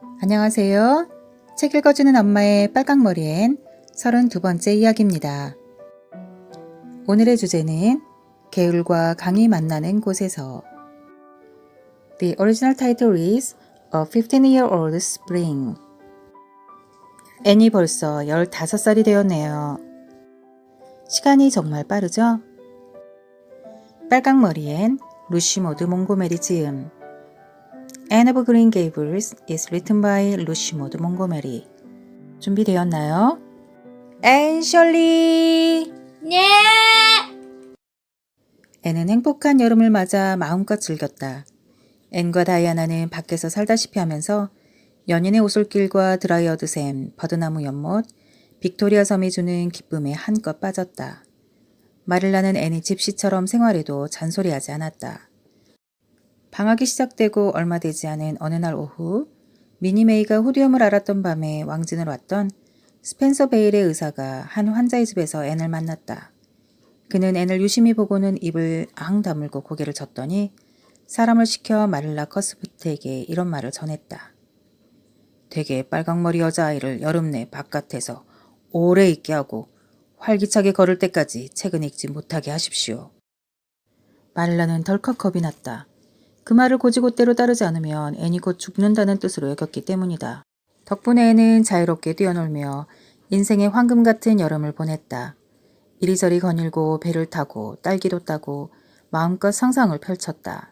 안녕하세요. 책 읽어주는 엄마의 빨강머리엔 32번째 이야기입니다. 오늘의 주제는 개울과 강이 만나는 곳에서. The original title is A 15-year-old Spring. 앤이 벌써 15살이 되었네요. 시간이 정말 빠르죠? 빨강머리엔 루시 모드 몽고메리 지음. Anne of Green Gables is written by 루시 모드 몽고메리. 준비되었나요? 앤 셜리! 네! 앤은 행복한 여름을 맞아 마음껏 즐겼다. 앤과 다이아나는 밖에서 살다시피 하면서 연인의 오솔길과 드라이어드샘, 버드나무 연못, 빅토리아 섬이 주는 기쁨에 한껏 빠졌다. 마릴라는 앤이 집시처럼 생활해도 잔소리하지 않았다. 방학이 시작되고 얼마 되지 않은 어느 날 오후, 미니메이가 후리움을 알았던 밤에 왕진을 왔던 스펜서 베일의 의사가 한 환자의 집에서 앤을 만났다. 그는 앤을 유심히 보고는 입을 앙 다물고 고개를 젓더니 사람을 시켜 마릴라 커스부트에게 이런 말을 전했다. 되게 빨강머리 여자아이를 여름 내 바깥에서 오래 있게 하고 활기차게 걸을 때까지 책은 읽지 못하게 하십시오. 마릴라는 덜컥 겁이 났다. 그 말을 곧이곧대로 따르지 않으면 앤이 곧 죽는다는 뜻으로 여겼기 때문이다. 덕분에 앤은 자유롭게 뛰어놀며 인생의 황금 같은 여름을 보냈다. 이리저리 거닐고 배를 타고 딸기도 따고 마음껏 상상을 펼쳤다.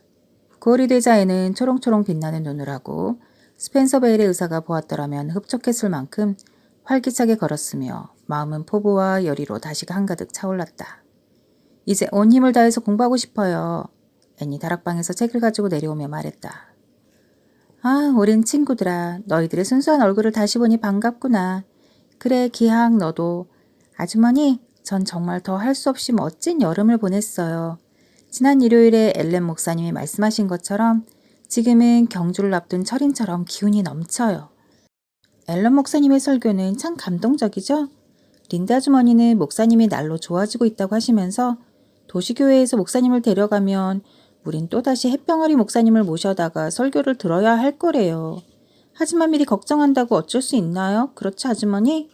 9월이 되자 앤은 초롱초롱 빛나는 눈을 하고 스펜서 베일의 의사가 보았더라면 흡족했을 만큼 활기차게 걸었으며 마음은 포부와 열의로 다시가 한가득 차올랐다. 이제 온 힘을 다해서 공부하고 싶어요. 앤이 다락방에서 책을 가지고 내려오며 말했다. 아, 오랜 친구들아. 너희들의 순수한 얼굴을 다시 보니 반갑구나. 그래, 기학 너도. 아주머니, 전 정말 더 할 수 없이 멋진 여름을 보냈어요. 지난 일요일에 엘렌 목사님이 말씀하신 것처럼 지금은 경주를 앞둔 철인처럼 기운이 넘쳐요. 엘렌 목사님의 설교는 참 감동적이죠? 린다 아주머니는 목사님이 날로 좋아지고 있다고 하시면서 도시교회에서 목사님을 데려가면 우린 또다시 햇병아리 목사님을 모셔다가 설교를 들어야 할 거래요. 하지만 미리 걱정한다고 어쩔 수 있나요? 그렇죠, 아주머니?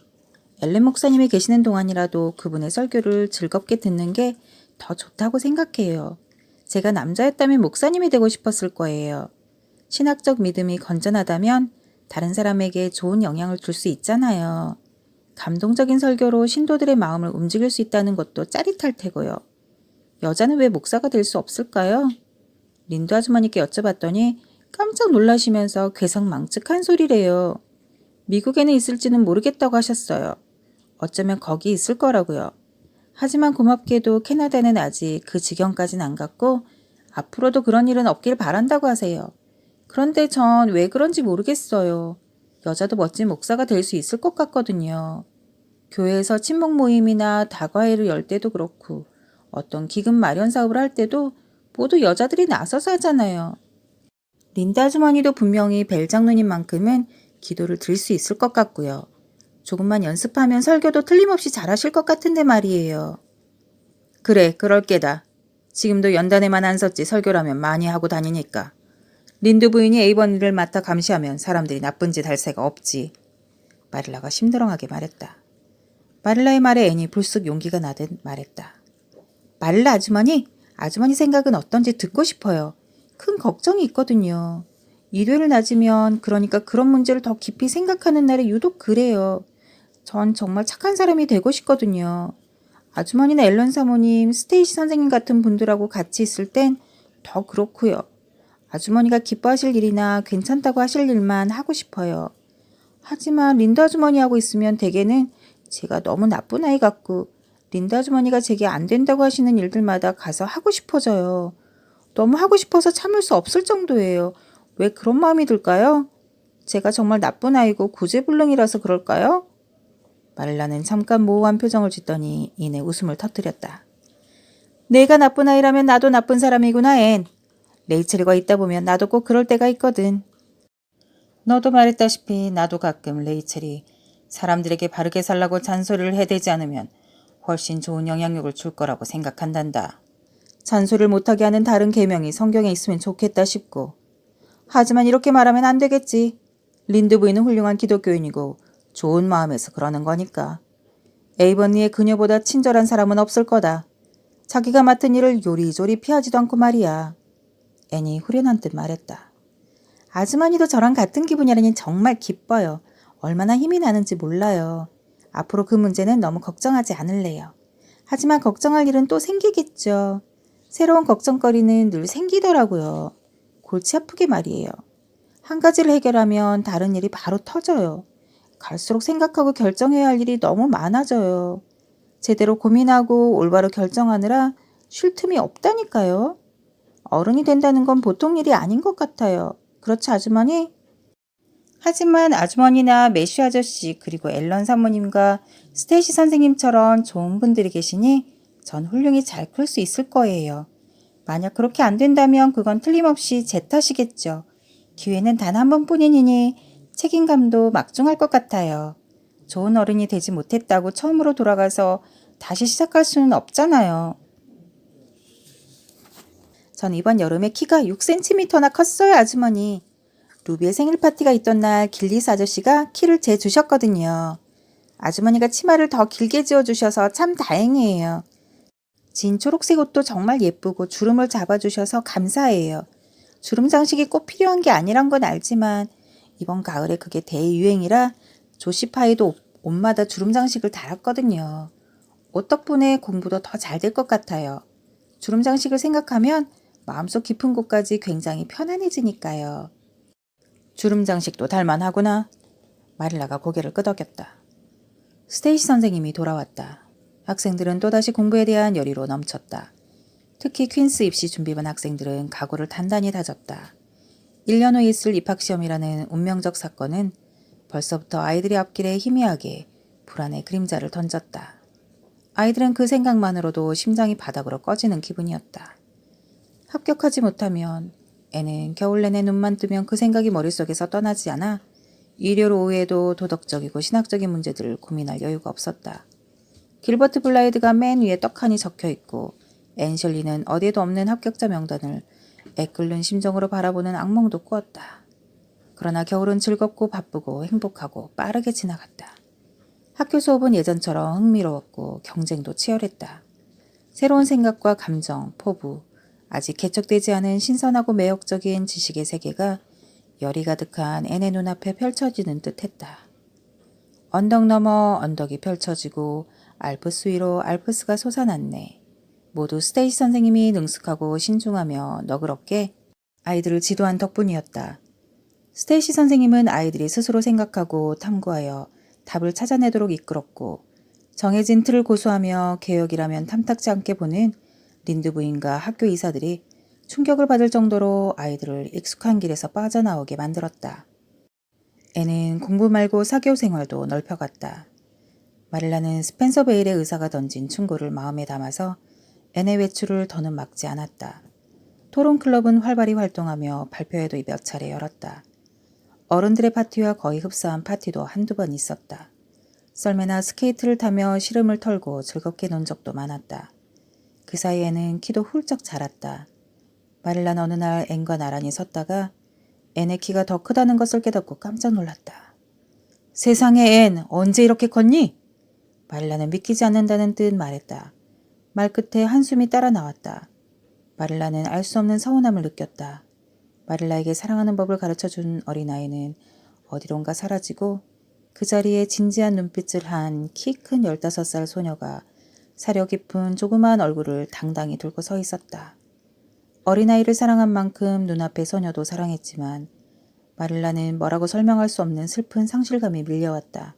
엘렌 목사님이 계시는 동안이라도 그분의 설교를 즐겁게 듣는 게 더 좋다고 생각해요. 제가 남자였다면 목사님이 되고 싶었을 거예요. 신학적 믿음이 건전하다면 다른 사람에게 좋은 영향을 줄 수 있잖아요. 감동적인 설교로 신도들의 마음을 움직일 수 있다는 것도 짜릿할 테고요. 여자는 왜 목사가 될 수 없을까요? 린도 아주머니께 여쭤봤더니 깜짝 놀라시면서 괴성망측한 소리래요. 미국에는 있을지는 모르겠다고 하셨어요. 어쩌면 거기 있을 거라고요. 하지만 고맙게도 캐나다는 아직 그 지경까진 안 갔고 앞으로도 그런 일은 없길 바란다고 하세요. 그런데 전 왜 그런지 모르겠어요. 여자도 멋진 목사가 될 수 있을 것 같거든요. 교회에서 친목 모임이나 다과회를 열 때도 그렇고 어떤 기금 마련 사업을 할 때도 모두 여자들이 나서서 하잖아요. 린다 아주머니도 분명히 벨 장로님만큼은 기도를 드릴 수 있을 것 같고요. 조금만 연습하면 설교도 틀림없이 잘하실 것 같은데 말이에요. 그래, 그럴 게다. 지금도 연단에만 안 섰지 설교라면 많이 하고 다니니까. 린드 부인이 에이번이를 맡아 감시하면 사람들이 나쁜 짓 할 새가 없지. 마릴라가 심드렁하게 말했다. 마릴라의 말에 앤이 불쑥 용기가 나듯 말했다. 마릴라 아주머니, 아주머니 생각은 어떤지 듣고 싶어요. 큰 걱정이 있거든요. 일요일 낮이면 그러니까 그런 문제를 더 깊이 생각하는 날에 유독 그래요. 전 정말 착한 사람이 되고 싶거든요. 아주머니나 앨런 사모님, 스테이시 선생님 같은 분들하고 같이 있을 땐 더 그렇고요. 아주머니가 기뻐하실 일이나 괜찮다고 하실 일만 하고 싶어요. 하지만 린다 아주머니하고 있으면 대개는 제가 너무 나쁜 아이 같고 린다 아주머니가 제게 안 된다고 하시는 일들마다 가서 하고 싶어져요. 너무 하고 싶어서 참을 수 없을 정도예요. 왜 그런 마음이 들까요? 제가 정말 나쁜 아이고 구제불능이라서 그럴까요? 마릴라는 잠깐 모호한 표정을 짓더니 이내 웃음을 터뜨렸다. 내가 나쁜 아이라면 나도 나쁜 사람이구나, 앤. 레이첼과 있다 보면 나도 꼭 그럴 때가 있거든. 너도 말했다시피 나도 가끔 레이첼이 사람들에게 바르게 살라고 잔소리를 해대지 않으면 훨씬 좋은 영향력을 줄 거라고 생각한단다. 잔소리를 못하게 하는 다른 계명이 성경에 있으면 좋겠다 싶고. 하지만 이렇게 말하면 안 되겠지. 린드 부인은 훌륭한 기독교인이고 좋은 마음에서 그러는 거니까. 에이버니의 그녀보다 친절한 사람은 없을 거다. 자기가 맡은 일을 요리조리 피하지도 않고 말이야. 앤이 후련한 듯 말했다. 아주머니도 저랑 같은 기분이라니 정말 기뻐요. 얼마나 힘이 나는지 몰라요. 앞으로 그 문제는 너무 걱정하지 않을래요. 하지만 걱정할 일은 또 생기겠죠. 새로운 걱정거리는 늘 생기더라고요. 골치 아프게 말이에요. 한 가지를 해결하면 다른 일이 바로 터져요. 갈수록 생각하고 결정해야 할 일이 너무 많아져요. 제대로 고민하고 올바로 결정하느라 쉴 틈이 없다니까요. 어른이 된다는 건 보통 일이 아닌 것 같아요. 그렇지 아주머니? 하지만 아주머니나 매슈 아저씨 그리고 앨런 사모님과 스테이시 선생님처럼 좋은 분들이 계시니 전 훌륭히 잘 클 수 있을 거예요. 만약 그렇게 안 된다면 그건 틀림없이 제 탓이겠죠. 기회는 단 한 번뿐이니 책임감도 막중할 것 같아요. 좋은 어른이 되지 못했다고 처음으로 돌아가서 다시 시작할 수는 없잖아요. 전 이번 여름에 키가 6cm나 컸어요, 아주머니. 루비의 생일 파티가 있던 날 길리스 아저씨가 키를 재주셨거든요. 아주머니가 치마를 더 길게 지어주셔서 참 다행이에요. 진 초록색 옷도 정말 예쁘고 주름을 잡아주셔서 감사해요. 주름 장식이 꼭 필요한 게 아니란 건 알지만 이번 가을에 그게 대유행이라 조시파이도 옷마다 주름 장식을 달았거든요. 옷 덕분에 공부도 더 잘 될 것 같아요. 주름 장식을 생각하면 마음속 깊은 곳까지 굉장히 편안해지니까요. 주름 장식도 달만하구나. 마릴라가 고개를 끄덕였다. 스테이시 선생님이 돌아왔다. 학생들은 또다시 공부에 대한 열의로 넘쳤다. 특히 퀸스 입시 준비반 학생들은 각오를 단단히 다졌다. 1년 후에 있을 입학시험이라는 운명적 사건은 벌써부터 아이들의 앞길에 희미하게 불안의 그림자를 던졌다. 아이들은 그 생각만으로도 심장이 바닥으로 꺼지는 기분이었다. 합격하지 못하면 애는 겨울 내내 눈만 뜨면 그 생각이 머릿속에서 떠나지 않아 일요일 오후에도 도덕적이고 신학적인 문제들을 고민할 여유가 없었다. 길버트 블라이드가 맨 위에 떡하니 적혀있고 앤셜리는 어디에도 없는 합격자 명단을 애끓는 심정으로 바라보는 악몽도 꾸었다. 그러나 겨울은 즐겁고 바쁘고 행복하고 빠르게 지나갔다. 학교 수업은 예전처럼 흥미로웠고 경쟁도 치열했다. 새로운 생각과 감정, 포부, 아직 개척되지 않은 신선하고 매혹적인 지식의 세계가 열이 가득한 앤의 눈앞에 펼쳐지는 듯했다. 언덕 너머 언덕이 펼쳐지고 알프스 위로 알프스가 솟아났네. 모두 스테이시 선생님이 능숙하고 신중하며 너그럽게 아이들을 지도한 덕분이었다. 스테이시 선생님은 아이들이 스스로 생각하고 탐구하여 답을 찾아내도록 이끌었고 정해진 틀을 고수하며 개혁이라면 탐탁지 않게 보는 린드 부인과 학교 이사들이 충격을 받을 정도로 아이들을 익숙한 길에서 빠져나오게 만들었다. 애는 공부 말고 사교 생활도 넓혀갔다. 마릴라는 스펜서 베일의 의사가 던진 충고를 마음에 담아서 애의 외출을 더는 막지 않았다. 토론클럽은 활발히 활동하며 발표회도 몇 차례 열었다. 어른들의 파티와 거의 흡사한 파티도 한두 번 있었다. 썰매나 스케이트를 타며 시름을 털고 즐겁게 논 적도 많았다. 그 사이에는 키도 훌쩍 자랐다. 마릴라는 어느 날 앤과 나란히 섰다가 앤의 키가 더 크다는 것을 깨닫고 깜짝 놀랐다. 세상에 앤, 언제 이렇게 컸니? 마릴라는 믿기지 않는다는 듯 말했다. 말 끝에 한숨이 따라 나왔다. 마릴라는 알 수 없는 서운함을 느꼈다. 마릴라에게 사랑하는 법을 가르쳐준 어린아이는 어디론가 사라지고 그 자리에 진지한 눈빛을 한 키 큰 15살 소녀가 사려 깊은 조그마한 얼굴을 당당히 들고 서 있었다. 어린아이를 사랑한 만큼 눈앞의 소녀도 사랑했지만 마릴라는 뭐라고 설명할 수 없는 슬픈 상실감이 밀려왔다.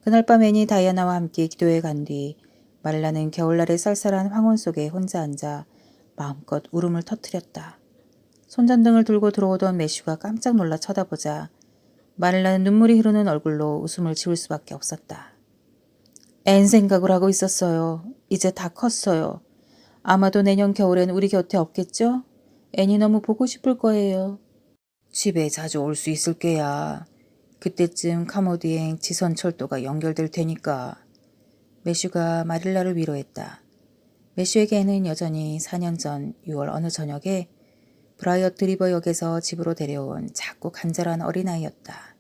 그날 밤 앤이 다이아나와 함께 기도에 간 뒤 마릴라는 겨울날의 쌀쌀한 황혼 속에 혼자 앉아 마음껏 울음을 터뜨렸다. 손전등을 들고 들어오던 매슈가 깜짝 놀라 쳐다보자 마릴라는 눈물이 흐르는 얼굴로 웃음을 지울 수밖에 없었다. 앤 생각을 하고 있었어요. 이제 다 컸어요. 아마도 내년 겨울엔 우리 곁에 없겠죠? 앤이 너무 보고 싶을 거예요. 집에 자주 올 수 있을 게야. 그때쯤 카모디행 지선철도가 연결될 테니까. 매슈가 마릴라를 위로했다. 매슈에게는 여전히 4년 전 6월 어느 저녁에 브라이어트 리버역에서 집으로 데려온 작고 간절한 어린아이였다.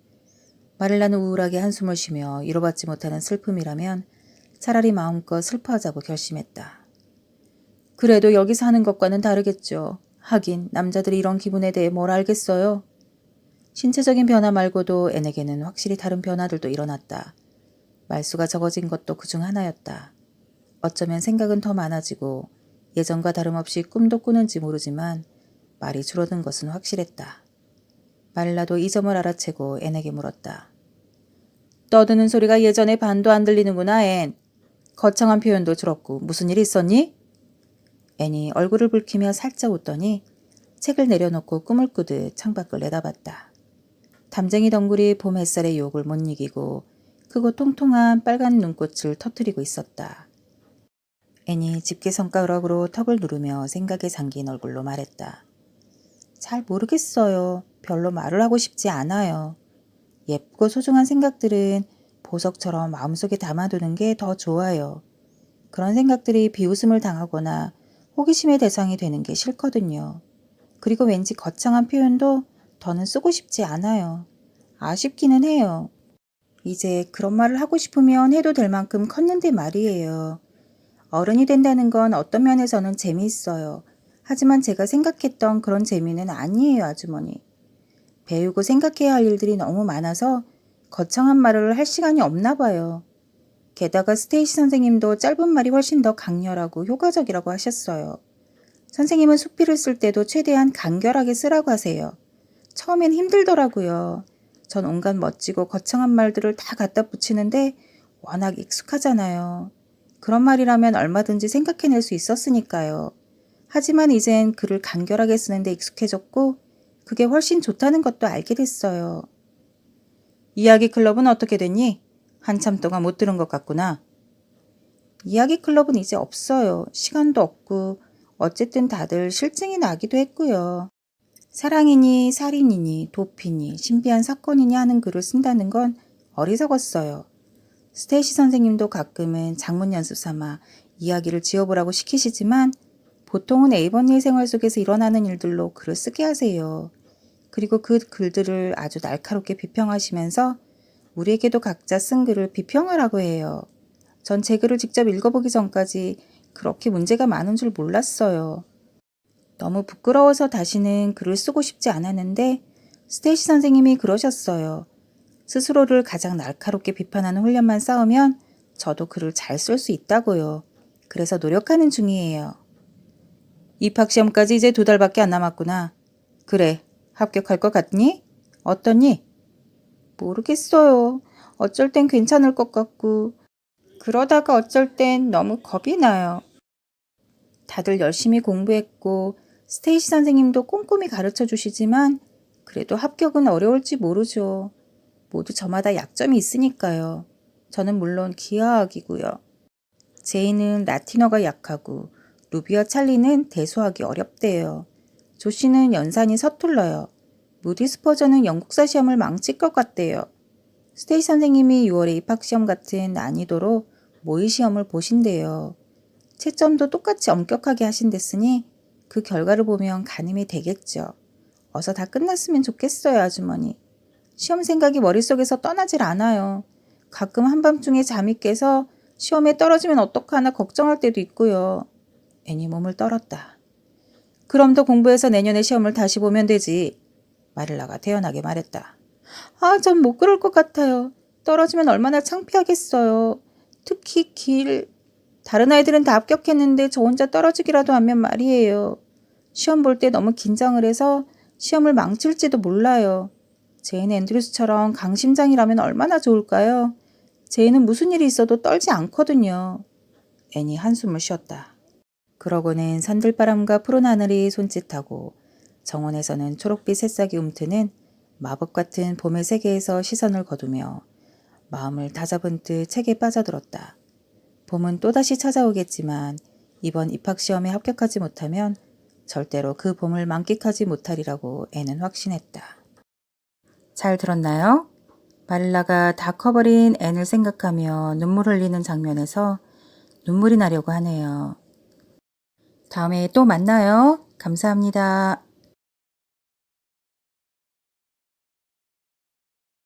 마릴라는 우울하게 한숨을 쉬며 이뤄받지 못하는 슬픔이라면 차라리 마음껏 슬퍼하자고 결심했다. 그래도 여기 사는 것과는 다르겠죠. 하긴 남자들이 이런 기분에 대해 뭘 알겠어요. 신체적인 변화 말고도 앤에게는 확실히 다른 변화들도 일어났다. 말수가 적어진 것도 그중 하나였다. 어쩌면 생각은 더 많아지고 예전과 다름없이 꿈도 꾸는지 모르지만 말이 줄어든 것은 확실했다. 마릴라도 이 점을 알아채고 앤에게 물었다. 떠드는 소리가 예전에 반도 안 들리는구나, 앤. 거창한 표현도 줄었고 무슨 일 있었니? 앤이 얼굴을 붉히며 살짝 웃더니 책을 내려놓고 꿈을 꾸듯 창밖을 내다봤다. 담쟁이 덩굴이 봄 햇살의 유혹을 못 이기고 크고 통통한 빨간 눈꽃을 터뜨리고 있었다. 앤이 집게 손가락으로 턱을 누르며 생각에 잠긴 얼굴로 말했다. 잘 모르겠어요. 별로 말을 하고 싶지 않아요. 예쁘고 소중한 생각들은 보석처럼 마음속에 담아두는 게 더 좋아요. 그런 생각들이 비웃음을 당하거나 호기심의 대상이 되는 게 싫거든요. 그리고 왠지 거창한 표현도 더는 쓰고 싶지 않아요. 아쉽기는 해요. 이제 그런 말을 하고 싶으면 해도 될 만큼 컸는데 말이에요. 어른이 된다는 건 어떤 면에서는 재미있어요. 하지만 제가 생각했던 그런 재미는 아니에요, 아주머니. 배우고 생각해야 할 일들이 너무 많아서 거창한 말을 할 시간이 없나 봐요. 게다가 스테이시 선생님도 짧은 말이 훨씬 더 강렬하고 효과적이라고 하셨어요. 선생님은 수필을 쓸 때도 최대한 간결하게 쓰라고 하세요. 처음엔 힘들더라고요. 전 온갖 멋지고 거창한 말들을 다 갖다 붙이는데 워낙 익숙하잖아요. 그런 말이라면 얼마든지 생각해낼 수 있었으니까요. 하지만 이젠 글을 간결하게 쓰는데 익숙해졌고 그게 훨씬 좋다는 것도 알게 됐어요. 이야기 클럽은 어떻게 됐니? 한참 동안 못 들은 것 같구나. 이야기 클럽은 이제 없어요. 시간도 없고 어쨌든 다들 실증이 나기도 했고요. 사랑이니 살인이니 도피니 신비한 사건이니 하는 글을 쓴다는 건 어리석었어요. 스테이시 선생님도 가끔은 장문 연습 삼아 이야기를 지어보라고 시키시지만 보통은 에이버니의 생활 속에서 일어나는 일들로 글을 쓰게 하세요. 그리고 그 글들을 아주 날카롭게 비평하시면서 우리에게도 각자 쓴 글을 비평하라고 해요. 전 제 글을 직접 읽어보기 전까지 그렇게 문제가 많은 줄 몰랐어요. 너무 부끄러워서 다시는 글을 쓰고 싶지 않았는데 스테이시 선생님이 그러셨어요. 스스로를 가장 날카롭게 비판하는 훈련만 쌓으면 저도 글을 잘 쓸 수 있다고요. 그래서 노력하는 중이에요. 입학시험까지 이제 2달밖에 안 남았구나. 그래, 합격할 것 같니? 어떠니? 모르겠어요. 어쩔 땐 괜찮을 것 같고 그러다가 어쩔 땐 너무 겁이 나요. 다들 열심히 공부했고 스테이시 선생님도 꼼꼼히 가르쳐 주시지만 그래도 합격은 어려울지 모르죠. 모두 저마다 약점이 있으니까요. 저는 물론 기하학이고요. 제이는 라틴어가 약하고 루비와 찰리는 대소하기 어렵대요. 조씨는 연산이 서툴러요. 무디스 버전은 영국사 시험을 망칠 것 같대요. 스테이시 선생님이 6월에 입학시험 같은 난이도로 모의 시험을 보신대요. 채점도 똑같이 엄격하게 하신댔으니 그 결과를 보면 가늠이 되겠죠. 어서 다 끝났으면 좋겠어요, 아주머니. 시험 생각이 머릿속에서 떠나질 않아요. 가끔 한밤중에 잠이 깨서 시험에 떨어지면 어떡하나 걱정할 때도 있고요. 앤이 몸을 떨었다. 그럼 더 공부해서 내년에 시험을 다시 보면 되지. 마릴라가 태연하게 말했다. 전 못 그럴 것 같아요. 떨어지면 얼마나 창피하겠어요. 특히 다른 아이들은 다 합격했는데 저 혼자 떨어지기라도 하면 말이에요. 시험 볼 때 너무 긴장을 해서 시험을 망칠지도 몰라요. 제인 앤드루스처럼 강심장이라면 얼마나 좋을까요? 제인은 무슨 일이 있어도 떨지 않거든요. 앤이 한숨을 쉬었다. 그러고는 산들바람과 푸른 하늘이 손짓하고 정원에서는 초록빛 새싹이 움트는 마법 같은 봄의 세계에서 시선을 거두며 마음을 다잡은 듯 책에 빠져들었다. 봄은 또다시 찾아오겠지만 이번 입학시험에 합격하지 못하면 절대로 그 봄을 만끽하지 못하리라고 앤은 확신했다. 잘 들었나요? 마릴라가 다 커버린 앤을 생각하며 눈물 흘리는 장면에서 눈물이 나려고 하네요. 다음에 또 만나요. 감사합니다.